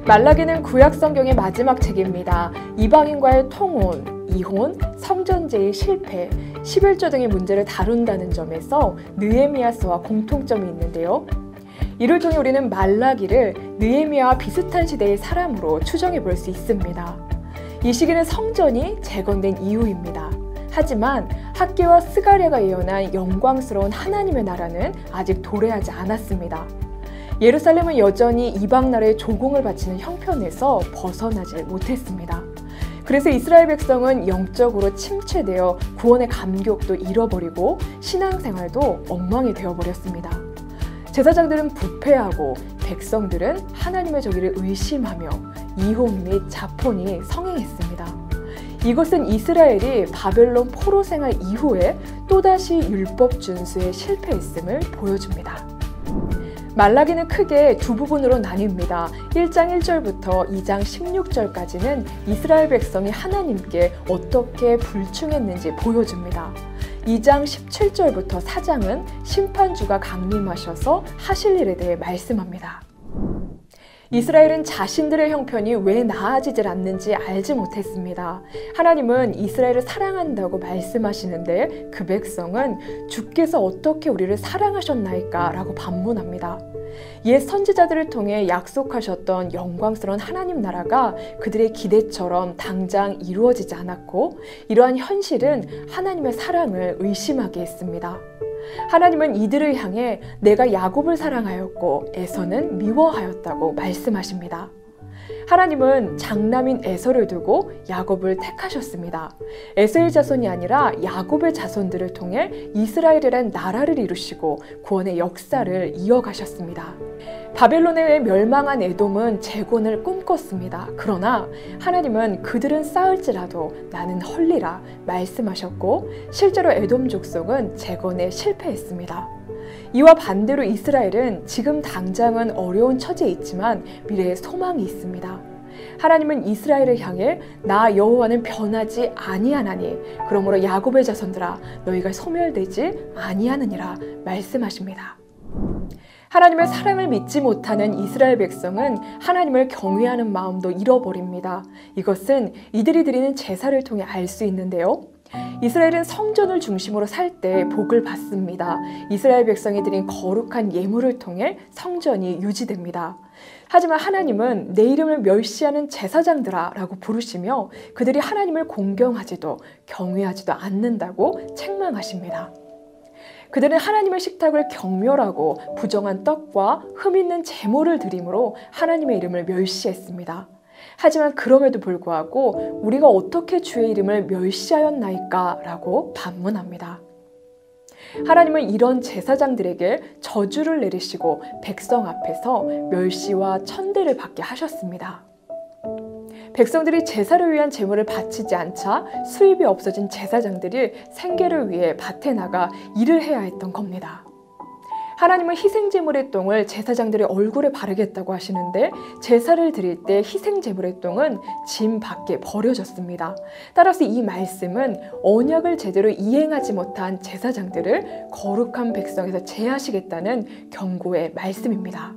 말라기는 구약 성경의 마지막 책입니다. 이방인과의 통혼, 이혼, 성전제의 실패, 11조 등의 문제를 다룬다는 점에서 느헤미야서와 공통점이 있는데요. 이를 통해 우리는 말라기를 느헤미야와 비슷한 시대의 사람으로 추정해 볼 수 있습니다. 이 시기는 성전이 재건된 이후입니다. 하지만 학개와 스가랴가 예언한 영광스러운 하나님의 나라는 아직 도래하지 않았습니다. 예루살렘은 여전히 이방 나라의 조공을 바치는 형편에서 벗어나지 못했습니다. 그래서 이스라엘 백성은 영적으로 침체되어 구원의 감격도 잃어버리고 신앙생활도 엉망이 되어버렸습니다. 제사장들은 부패하고 백성들은 하나님의 저기를 의심하며 이혼 및 자폰이 성행했습니다. 이것은 이스라엘이 바벨론 포로 생활 이후에 또다시 율법 준수에 실패했음을 보여줍니다. 말라기는 크게 두 부분으로 나뉩니다. 1장 1절부터 2장 16절까지는 이스라엘 백성이 하나님께 어떻게 불충했는지 보여줍니다. 2장 17절부터 4장은 심판주가 강림하셔서 하실 일에 대해 말씀합니다. 이스라엘은 자신들의 형편이 왜 나아지질 않는지 알지 못했습니다. 하나님은 이스라엘을 사랑한다고 말씀하시는데 그 백성은 주께서 어떻게 우리를 사랑하셨나이까? 라고 반문합니다. 옛 선지자들을 통해 약속하셨던 영광스러운 하나님 나라가 그들의 기대처럼 당장 이루어지지 않았고 이러한 현실은 하나님의 사랑을 의심하게 했습니다. 하나님은 이들을 향해 내가 야곱을 사랑하였고 에서는 미워하였다고 말씀하십니다. 하나님은 장남인 에서를 두고 야곱을 택하셨습니다. 에서의 자손이 아니라 야곱의 자손들을 통해 이스라엘이란 나라를 이루시고 구원의 역사를 이어가셨습니다. 바벨론에 멸망한 에돔은 재건을 꿈꿨습니다. 그러나 하나님은 그들은 쌓을지라도 나는 헐리라 말씀하셨고 실제로 에돔 족속은 재건에 실패했습니다. 이와 반대로 이스라엘은 지금 당장은 어려운 처지에 있지만 미래에 소망이 있습니다. 하나님은 이스라엘을 향해 나 여호와는 변하지 아니하나니 그러므로 야곱의 자손들아 너희가 소멸되지 아니하느니라 말씀하십니다. 하나님의 사랑을 믿지 못하는 이스라엘 백성은 하나님을 경외하는 마음도 잃어버립니다. 이것은 이들이 드리는 제사를 통해 알 수 있는데요. 이스라엘은 성전을 중심으로 살 때 복을 받습니다. 이스라엘 백성이 드린 거룩한 예물을 통해 성전이 유지됩니다. 하지만 하나님은 내 이름을 멸시하는 제사장들아 라고 부르시며 그들이 하나님을 공경하지도 경외하지도 않는다고 책망하십니다. 그들은 하나님의 식탁을 경멸하고 부정한 떡과 흠 있는 제물을 드림으로 하나님의 이름을 멸시했습니다. 하지만 그럼에도 불구하고 우리가 어떻게 주의 이름을 멸시하였나이까? 라고 반문합니다. 하나님은 이런 제사장들에게 저주를 내리시고 백성 앞에서 멸시와 천대를 받게 하셨습니다. 백성들이 제사를 위한 제물을 바치지 않자 수입이 없어진 제사장들이 생계를 위해 밭에 나가 일을 해야 했던 겁니다. 하나님은 희생제물의 똥을 제사장들의 얼굴에 바르겠다고 하시는데 제사를 드릴 때 희생제물의 똥은 짐 밖에 버려졌습니다. 따라서 이 말씀은 언약을 제대로 이행하지 못한 제사장들을 거룩한 백성에서 제하시겠다는 경고의 말씀입니다.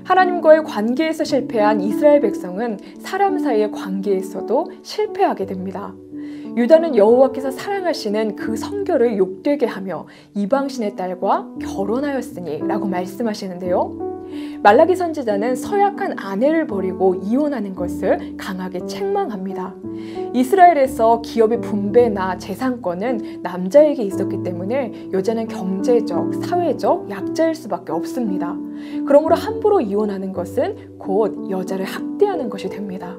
하나님과의 관계에서 실패한 이스라엘 백성은 사람 사이의 관계에서도 실패하게 됩니다. 유다는 여호와께서 사랑하시는 그 성결을 욕되게 하며 이방신의 딸과 결혼하였으니 라고 말씀하시는데요. 말라기 선지자는 서약한 아내를 버리고 이혼하는 것을 강하게 책망합니다. 이스라엘에서 기업의 분배나 재산권은 남자에게 있었기 때문에 여자는 경제적, 사회적 약자일 수밖에 없습니다. 그러므로 함부로 이혼하는 것은 곧 여자를 학대하는 것이 됩니다.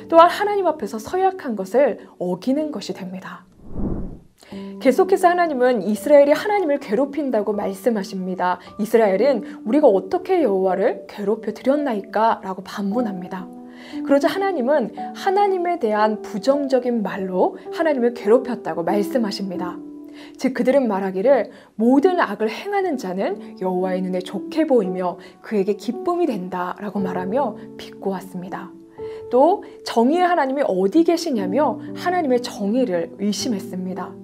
또한 하나님 앞에서 서약한 것을 어기는 것이 됩니다. 계속해서 하나님은 이스라엘이 하나님을 괴롭힌다고 말씀하십니다. 이스라엘은 우리가 어떻게 여호와를 괴롭혀 드렸나이까? 라고 반문합니다. 그러자 하나님은 하나님에 대한 부정적인 말로 하나님을 괴롭혔다고 말씀하십니다. 즉 그들은 말하기를 모든 악을 행하는 자는 여호와의 눈에 좋게 보이며 그에게 기쁨이 된다 라고 말하며 비꼬았습니다. 또 정의의 하나님이 어디 계시냐며 하나님의 정의를 의심했습니다.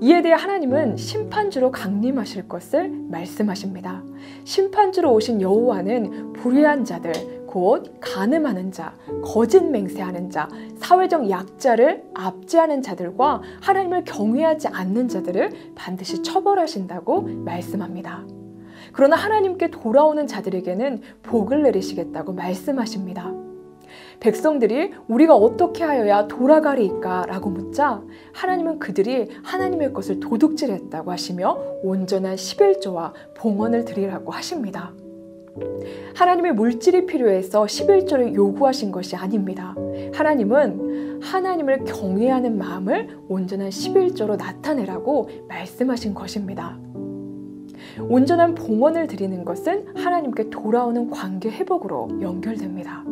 이에 대해 하나님은 심판주로 강림하실 것을 말씀하십니다. 심판주로 오신 여호와는 불의한 자들, 곧 간음하는 자, 거짓 맹세하는 자, 사회적 약자를 압제하는 자들과 하나님을 경외하지 않는 자들을 반드시 처벌하신다고 말씀합니다. 그러나 하나님께 돌아오는 자들에게는 복을 내리시겠다고 말씀하십니다. 백성들이 우리가 어떻게 하여야 돌아가리이까 라고 묻자 하나님은 그들이 하나님의 것을 도둑질했다고 하시며 온전한 11조와 봉헌을 드리라고 하십니다. 하나님의 물질이 필요해서 11조를 요구하신 것이 아닙니다. 하나님은 하나님을 경외하는 마음을 온전한 11조로 나타내라고 말씀하신 것입니다. 온전한 봉헌을 드리는 것은 하나님께 돌아오는 관계 회복으로 연결됩니다.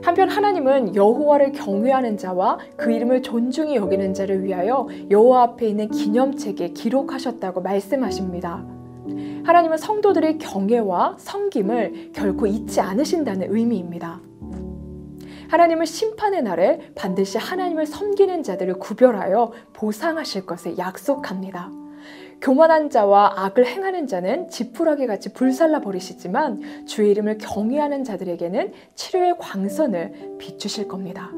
한편 하나님은 여호와를 경외하는 자와 그 이름을 존중히 여기는 자를 위하여 여호와 앞에 있는 기념책에 기록하셨다고 말씀하십니다. 하나님은 성도들의 경외와 섬김을 결코 잊지 않으신다는 의미입니다. 하나님은 심판의 날에 반드시 하나님을 섬기는 자들을 구별하여 보상하실 것을 약속합니다. 교만한 자와 악을 행하는 자는 지푸라기 같이 불살라 버리시지만 주의 이름을 경외하는 자들에게는 치료의 광선을 비추실 겁니다.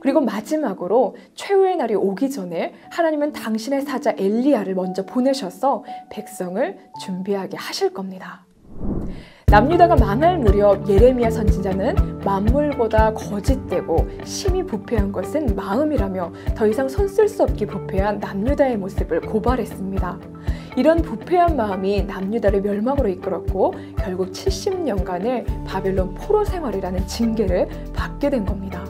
그리고 마지막으로 최후의 날이 오기 전에 하나님은 당신의 사자 엘리야를 먼저 보내셔서 백성을 준비하게 하실 겁니다. 남유다가 망할 무렵 예레미야 선지자는 만물보다 거짓되고 심히 부패한 것은 마음이라며 더 이상 손 쓸 수 없게 부패한 남유다의 모습을 고발했습니다. 이런 부패한 마음이 남유다를 멸망으로 이끌었고 결국 70년간의 바벨론 포로 생활이라는 징계를 받게 된 겁니다.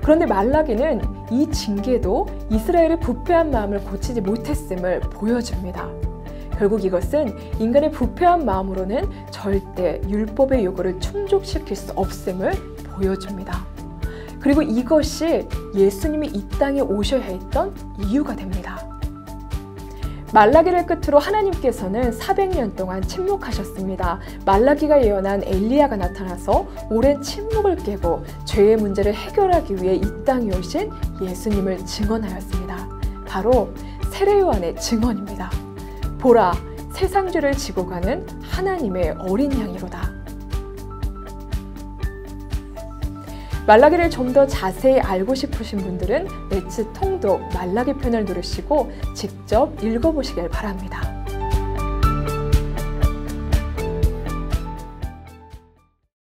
그런데 말라기는 이 징계도 이스라엘의 부패한 마음을 고치지 못했음을 보여줍니다. 결국 이것은 인간의 부패한 마음으로는 절대 율법의 요구를 충족시킬 수 없음을 보여줍니다. 그리고 이것이 예수님이 이 땅에 오셔야 했던 이유가 됩니다. 말라기를 끝으로 하나님께서는 400년 동안 침묵하셨습니다. 말라기가 예언한 엘리야가 나타나서 오랜 침묵을 깨고 죄의 문제를 해결하기 위해 이 땅에 오신 예수님을 증언하였습니다. 바로 세례 요한의 증언입니다. 보라, 세상 죄를 지고 가는 하나님의 어린 양이로다. 말라기를 좀 더 자세히 알고 싶으신 분들은 레츠 통독 말라기 편을 누르시고 직접 읽어보시길 바랍니다.